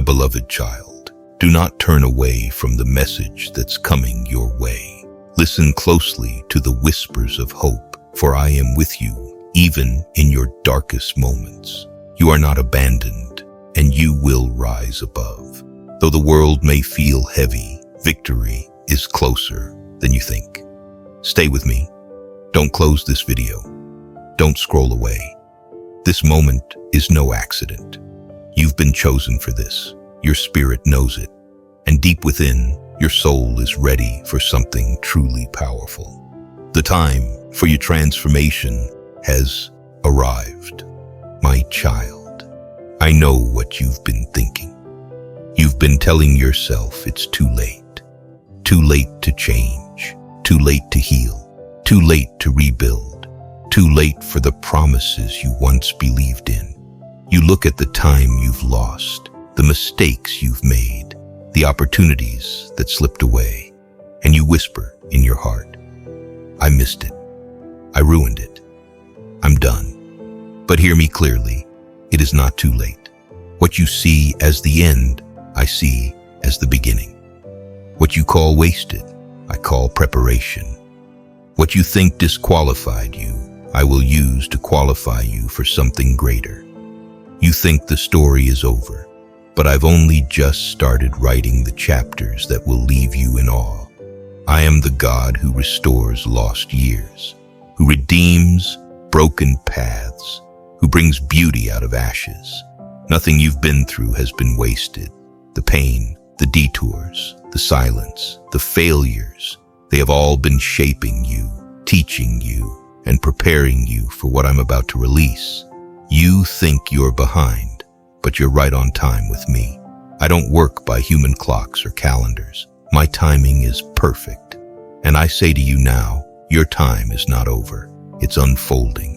beloved child, do not turn away from the message that's coming your way. Listen closely to the whispers of hope, for I am with you, even in your darkest moments. You are not abandoned, and you will rise above. Though the world may feel heavy, victory is closer than you think. Stay with me. Don't close this video. Don't scroll away. This moment is no accident. You've been chosen for this. Your spirit knows it. And deep within, your soul is ready for something truly powerful. The time for your transformation has arrived. My child, I know what you've been thinking. You've been telling yourself it's too late. Too late to change. Too late to heal. Too late to rebuild. Too late for the promises you once believed in. You look at the time you've lost, the mistakes you've made, the opportunities that slipped away, and you whisper in your heart, I missed it. I ruined it. I'm done. But hear me clearly, it is not too late. What you see as the end, I see as the beginning. What you call wasted, I call preparation. What you think disqualified you, I will use to qualify you for something greater. You think the story is over, but I've only just started writing the chapters that will leave you in awe. I am the God who restores lost years, who redeems broken paths, who brings beauty out of ashes. Nothing you've been through has been wasted. The pain, the detours, the silence, the failures, they have all been shaping you, teaching you, and preparing you for what I'm about to release. You think you're behind, but you're right on time with me. I don't work by human clocks or calendars. My timing is perfect. And I say to you now, your time is not over. It's unfolding.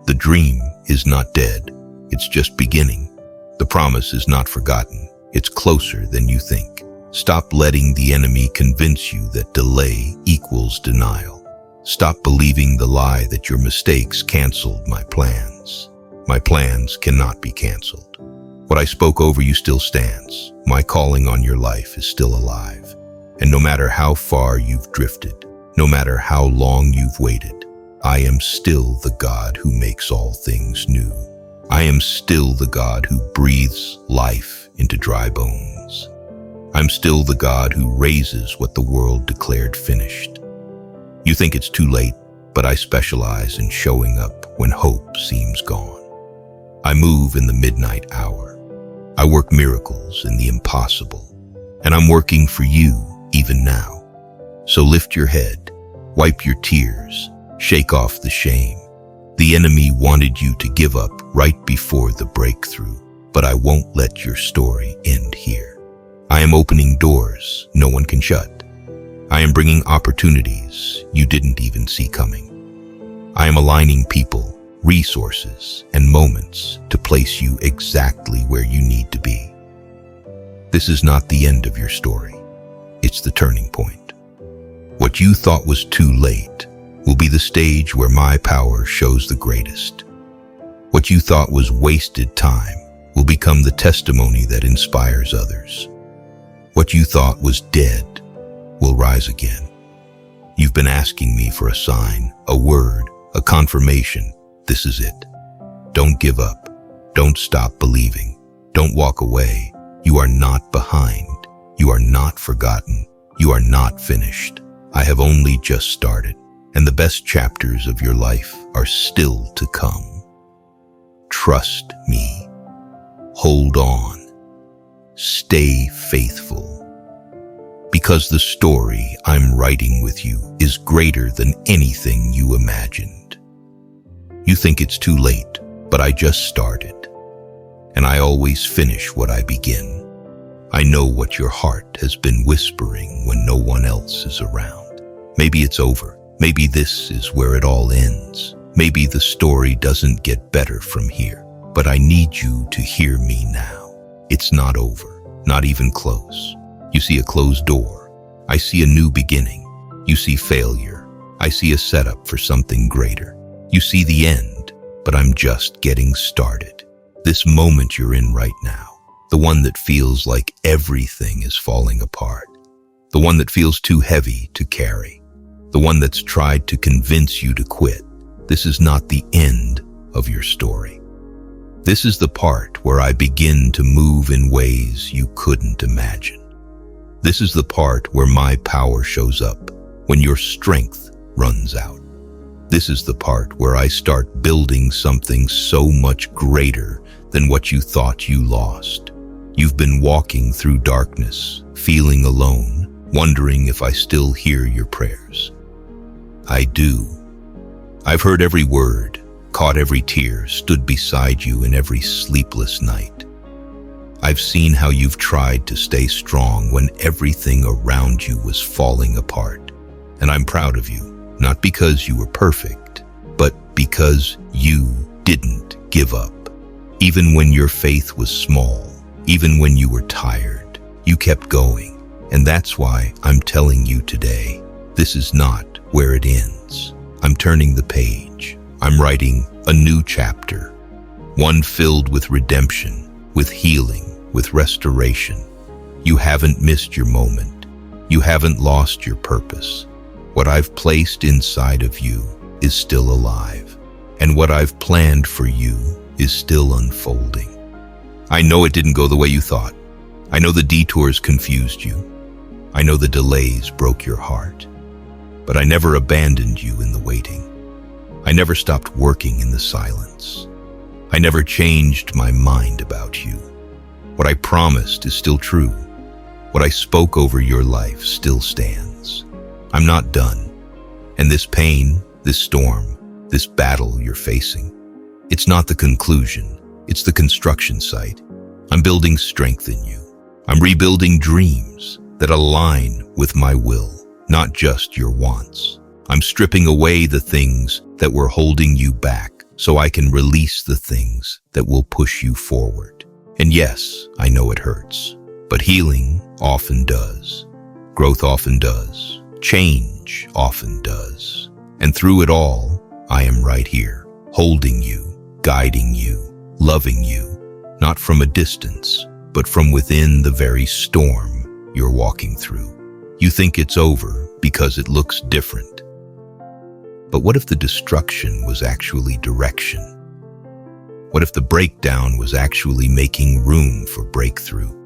The dream is not dead. It's just beginning. The promise is not forgotten. It's closer than you think. Stop letting the enemy convince you that delay equals denial. Stop believing the lie that your mistakes canceled my plans. My plans cannot be canceled. What I spoke over you still stands. My calling on your life is still alive. And no matter how far you've drifted, no matter how long you've waited, I am still the God who makes all things new. I am still the God who breathes life into dry bones. I'm still the God who raises what the world declared finished. You think it's too late, but I specialize in showing up when hope seems gone. I move in the midnight hour. I work miracles in the impossible, and I'm working for you even now. So lift your head, wipe your tears, shake off the shame. The enemy wanted you to give up right before the breakthrough, but I won't let your story end here. I am opening doors no one can shut. I am bringing opportunities you didn't even see coming. I am aligning people, resources, and moments to place you exactly where you need to be. This is not the end of your story. It's the turning point. What you thought was too late will be the stage where my power shows the greatest. What you thought was wasted time will become the testimony that inspires others. What you thought was dead will rise again. You've been asking me for a sign, a word, a confirmation. This is it. Don't give up. Don't stop believing. Don't walk away. You are not behind. You are not forgotten. You are not finished. I have only just started, and the best chapters of your life are still to come. Trust me. Hold on. Stay faithful. Because the story I'm writing with you is greater than anything you imagined. You think it's too late, but I just started. And I always finish what I begin. I know what your heart has been whispering when no one else is around. Maybe it's over. Maybe this is where it all ends. Maybe the story doesn't get better from here. But I need you to hear me now. It's not over, not even close. You see a closed door. I see a new beginning. You see failure. I see a setup for something greater. You see the end, but I'm just getting started. This moment you're in right now, The one that feels like everything is falling apart. The one that feels too heavy to carry. The one that's tried to convince you to quit. This is not the end of your story. This is the part where I begin to move in ways you couldn't imagine. This is the part where my power shows up, when your strength runs out. This is the part where I start building something so much greater than what you thought you lost. You've been walking through darkness, feeling alone, wondering if I still hear your prayers. I do. I've heard every word, caught every tear, stood beside you in every sleepless night. I've seen how you've tried to stay strong when everything around you was falling apart. And I'm proud of you, not because you were perfect, but because you didn't give up. Even when your faith was small, even when you were tired, you kept going. And that's why I'm telling you today, this is not where it ends. I'm turning the page. I'm writing a new chapter, one filled with redemption, with healing, with restoration. You haven't missed your moment. You haven't lost your purpose. What I've placed inside of you is still alive, and what I've planned for you is still unfolding. I know it didn't go the way you thought. I know the detours confused you. I know the delays broke your heart. But I never abandoned you in the waiting. I never stopped working in the silence. I never changed my mind about you. What I promised is still true. What I spoke over your life still stands. I'm not done. And this pain, this storm, this battle you're facing, it's not the conclusion, it's the construction site. I'm building strength in you. I'm rebuilding dreams that align with my will, not just your wants. I'm stripping away the things that were holding you back so I can release the things that will push you forward. And yes, I know it hurts, but healing often does. Growth often does. Change often does. And through it all, I am right here, holding you, guiding you, loving you, not from a distance, but from within the very storm you're walking through. You think it's over because it looks different. But what if the destruction was actually direction? What if the breakdown was actually making room for breakthrough?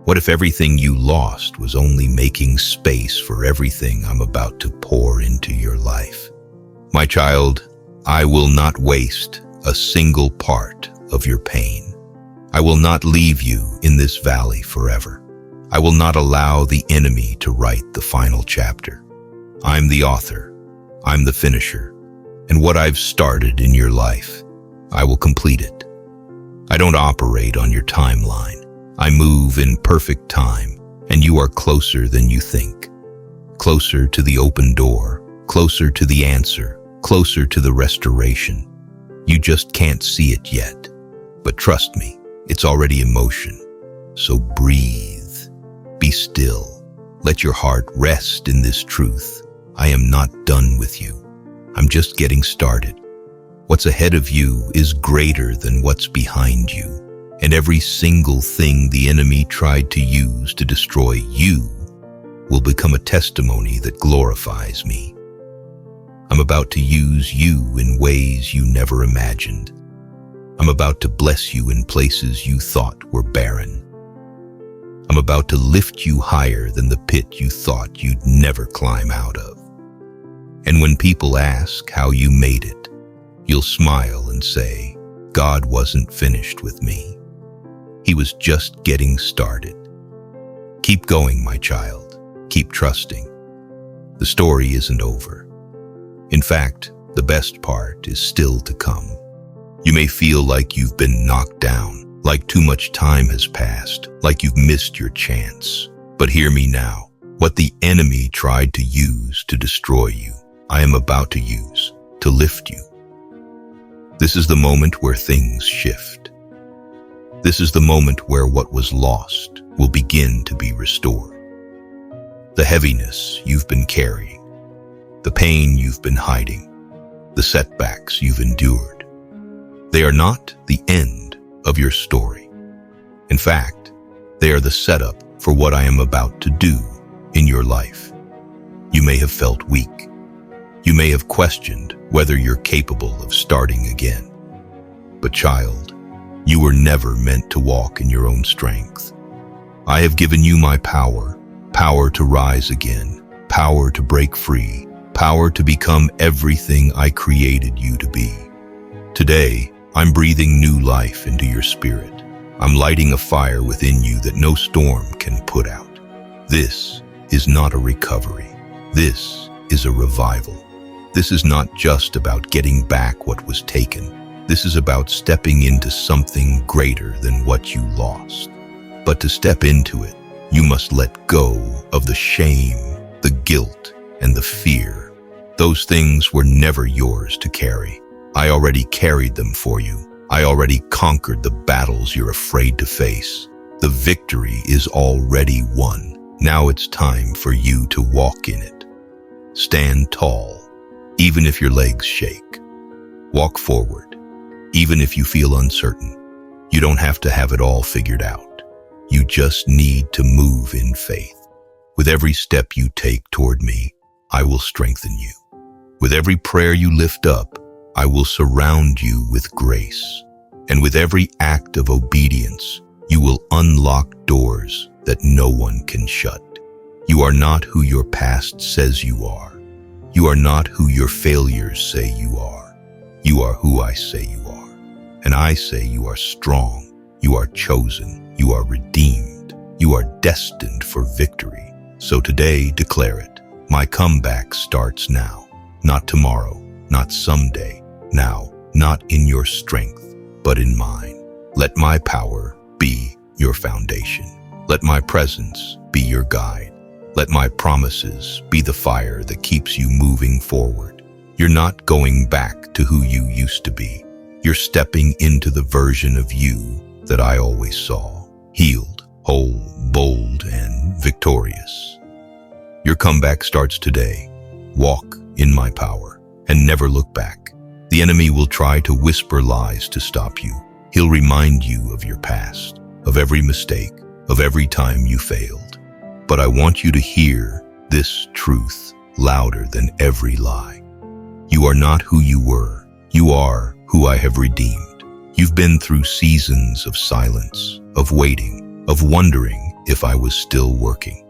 What if everything you lost was only making space for everything I'm about to pour into your life? My child, I will not waste a single part of your pain. I will not leave you in this valley forever. I will not allow the enemy to write the final chapter. I'm the author. I'm the finisher. And what I've started in your life, I will complete it. I don't operate on your timeline. I move in perfect time, and you are closer than you think. Closer to the open door, closer to the answer, closer to the restoration. You just can't see it yet. But trust me, it's already in motion. So breathe. Be still. Let your heart rest in this truth. I am not done with you. I'm just getting started. What's ahead of you is greater than what's behind you. And every single thing the enemy tried to use to destroy you will become a testimony that glorifies me. I'm about to use you in ways you never imagined. I'm about to bless you in places you thought were barren. I'm about to lift you higher than the pit you thought you'd never climb out of. And when people ask how you made it, you'll smile and say, God wasn't finished with me. He was just getting started. Keep going, my child. Keep trusting. The story isn't over. In fact, the best part is still to come. You may feel like you've been knocked down, like too much time has passed, like you've missed your chance. But hear me now. What the enemy tried to use to destroy you, I am about to use to lift you. This is the moment where things shift. This is the moment where what was lost will begin to be restored. The heaviness you've been carrying, the pain you've been hiding, the setbacks you've endured, they are not the end of your story. In fact, they are the setup for what I am about to do in your life. You may have felt weak. You may have questioned whether you're capable of starting again. But child, you were never meant to walk in your own strength. I have given you my power, power to rise again, power to break free, power to become everything I created you to be. Today, I'm breathing new life into your spirit. I'm lighting a fire within you that no storm can put out. This is not a recovery. This is a revival. This is not just about getting back what was taken. This is about stepping into something greater than what you lost. But to step into it, you must let go of the shame, the guilt, and the fear. Those things were never yours to carry. I already carried them for you. I already conquered the battles you're afraid to face. The victory is already won. Now it's time for you to walk in it. Stand tall, even if your legs shake. Walk forward, even if you feel uncertain. You don't have to have it all figured out. You just need to move in faith. With every step you take toward me, I will strengthen you. With every prayer you lift up, I will surround you with grace. And with every act of obedience, you will unlock doors that no one can shut. You are not who your past says you are. You are not who your failures say you are. You are who I say you are. And I say you are strong. You are chosen. You are redeemed. You are destined for victory. So today, declare it. My comeback starts now. Not tomorrow, not someday. Now, not in your strength, but in mine. Let my power be your foundation. Let my presence be your guide. Let my promises be the fire that keeps you moving forward. You're not going back to who you used to be. You're stepping into the version of you that I always saw. Healed, whole, bold, and victorious. Your comeback starts today. Walk in my power and never look back. The enemy will try to whisper lies to stop you. He'll remind you of your past, of every mistake, of every time you failed. But I want you to hear this truth louder than every lie. You are not who you were. You are who I have redeemed. You've been through seasons of silence, of waiting, of wondering if I was still working.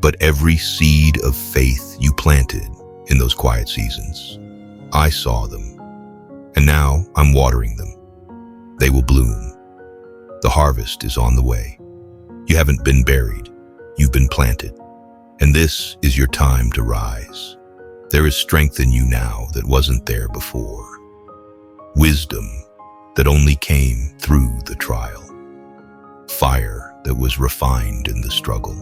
But every seed of faith you planted in those quiet seasons, I saw them. And now I'm watering them. They will bloom. The harvest is on the way. You haven't been buried. You've been planted. And this is your time to rise. There is strength in you now that wasn't there before. Wisdom that only came through the trial. Fire that was refined in the struggle.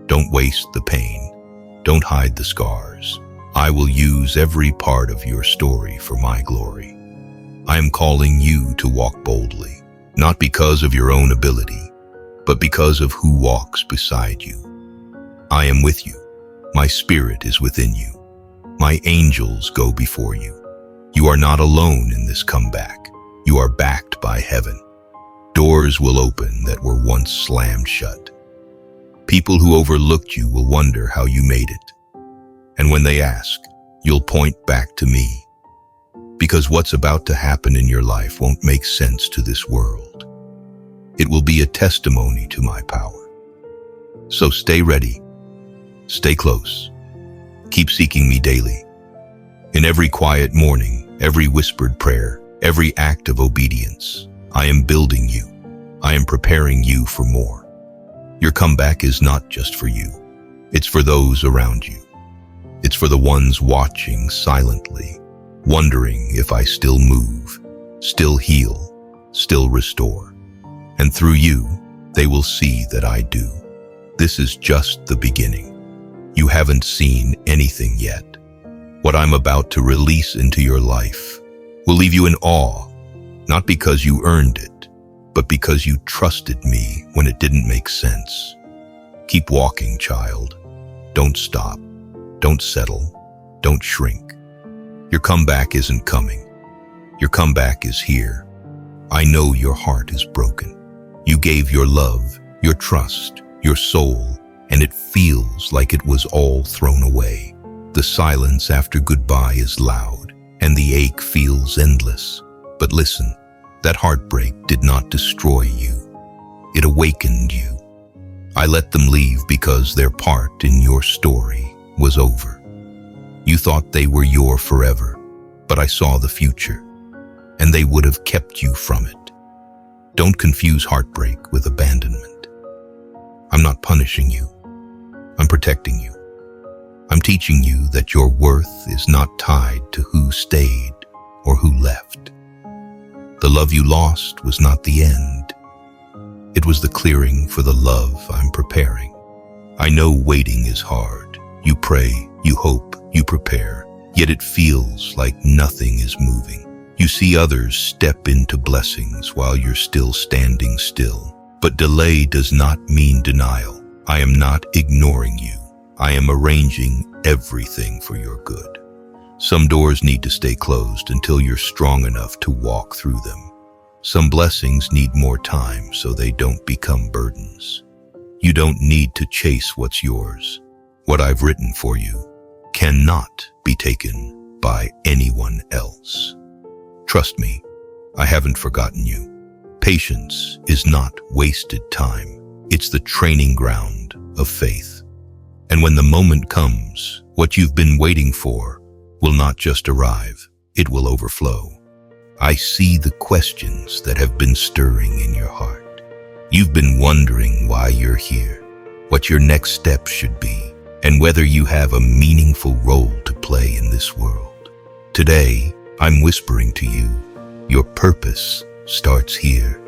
Don't waste the pain. Don't hide the scars. I will use every part of your story for my glory. I am calling you to walk boldly, not because of your own ability, but because of who walks beside you. I am with you. My spirit is within you. My angels go before you. You are not alone in this comeback. You are backed by heaven. Doors will open that were once slammed shut. People who overlooked you will wonder how you made it. And when they ask, you'll point back to me. Because what's about to happen in your life won't make sense to this world. It will be a testimony to my power. So stay ready. Stay close. Keep seeking me daily. In every quiet morning, every whispered prayer, every act of obedience, I am building you. I am preparing you for more. Your comeback is not just for you. It's for those around you. It's for the ones watching silently, wondering if I still move, still heal, still restore. And through you, they will see that I do. This is just the beginning. You haven't seen anything yet. What I'm about to release into your life will leave you in awe, not because you earned it, but because you trusted me when it didn't make sense. Keep walking, child. Don't stop. Don't settle. Don't shrink. Your comeback isn't coming. Your comeback is here. I know your heart is broken. You gave your love, your trust, your soul, and it feels like it was all thrown away. The silence after goodbye is loud, and the ache feels endless. But listen, that heartbreak did not destroy you. It awakened you. I let them leave because their part in your story was over. You thought they were your forever, but I saw the future, and they would have kept you from it. Don't confuse heartbreak with abandonment. I'm not punishing you. I'm protecting you. I'm teaching you that your worth is not tied to who stayed or who left. The love you lost was not the end. It was the clearing for the love I'm preparing. I know waiting is hard. You pray, you hope, you prepare, yet it feels like nothing is moving. You see others step into blessings while you're still standing still. But delay does not mean denial. I am not ignoring you. I am arranging everything for your good. Some doors need to stay closed until you're strong enough to walk through them. Some blessings need more time so they don't become burdens. You don't need to chase what's yours. What I've written for you cannot be taken by anyone else. Trust me, I haven't forgotten you. Patience is not wasted time. It's the training ground of faith. And when the moment comes, what you've been waiting for will not just arrive, it will overflow. I see the questions that have been stirring in your heart. You've been wondering why you're here, what your next step should be, and whether you have a meaningful role to play in this world. Today, I'm whispering to you, your purpose starts here.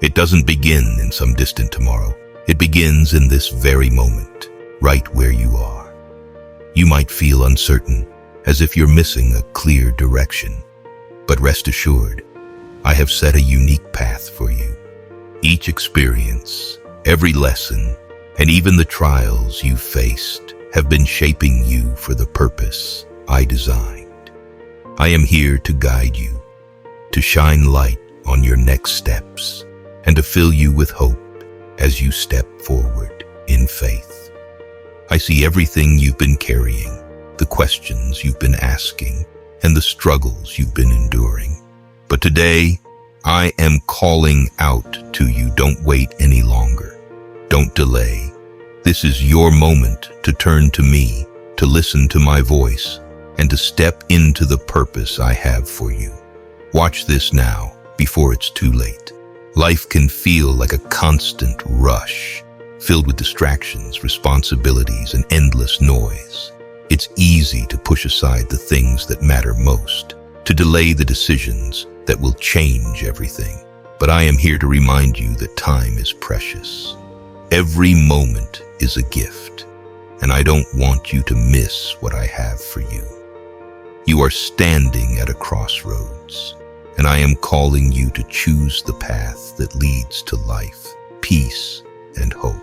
It doesn't begin in some distant tomorrow. It begins in this very moment, right where you are. You might feel uncertain, as if you're missing a clear direction. But rest assured, I have set a unique path for you. Each experience, every lesson, and even the trials you've faced have been shaping you for the purpose I designed. I am here to guide you, to shine light on your next steps, and to fill you with hope as you step forward in faith. I see everything you've been carrying, the questions you've been asking, and the struggles you've been enduring. But today, I am calling out to you. Don't wait any longer. Don't delay. This is your moment to turn to me, to listen to my voice, and to step into the purpose I have for you. Watch this now, before it's too late. Life can feel like a constant rush, filled with distractions, responsibilities, and endless noise. It's easy to push aside the things that matter most, to delay the decisions that will change everything. But I am here to remind you that time is precious. Every moment is a gift, and I don't want you to miss what I have for you. You are standing at a crossroads, and I am calling you to choose the path that leads to life, peace, and hope.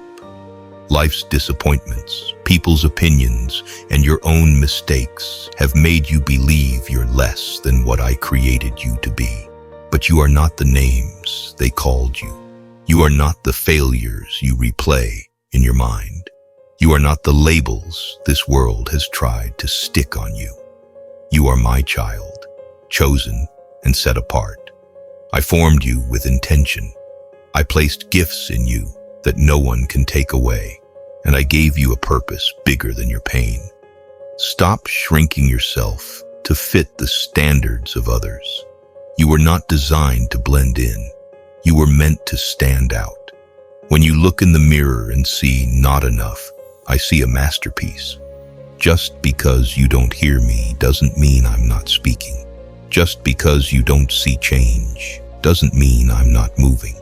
Life's disappointments, people's opinions, and your own mistakes have made you believe you're less than what I created you to be. But you are not the names they called you. You are not the failures you replay in your mind. You are not the labels this world has tried to stick on you. You are my child, chosen and set apart. I formed you with intention. I placed gifts in you that no one can take away, and I gave you a purpose bigger than your pain. Stop shrinking yourself to fit the standards of others. You were not designed to blend in. You were meant to stand out. When you look in the mirror and see not enough, I see a masterpiece. Just because you don't hear me doesn't mean I'm not speaking. Just because you don't see change doesn't mean I'm not moving.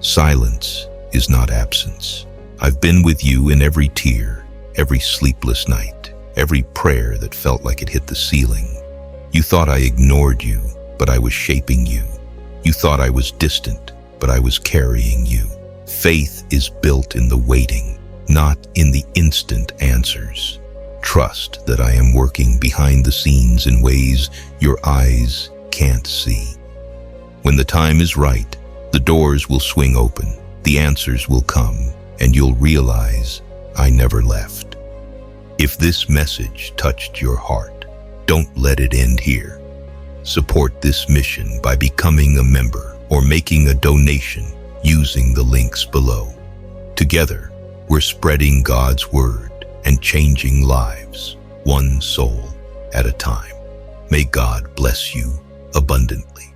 Silence is not absence. I've been with you in every tear, every sleepless night, every prayer that felt like it hit the ceiling. You thought I ignored you, but I was shaping you. You thought I was distant, but I was carrying you. Faith is built in the waiting, not in the instant answers. Trust that I am working behind the scenes in ways your eyes can't see. When the time is right, the doors will swing open. the answers will come, and you'll realize I never left. If this message touched your heart, don't let it end here. Support this mission by becoming a member or making a donation using the links below. Together, we're spreading God's word and changing lives, one soul at a time. May God bless you abundantly.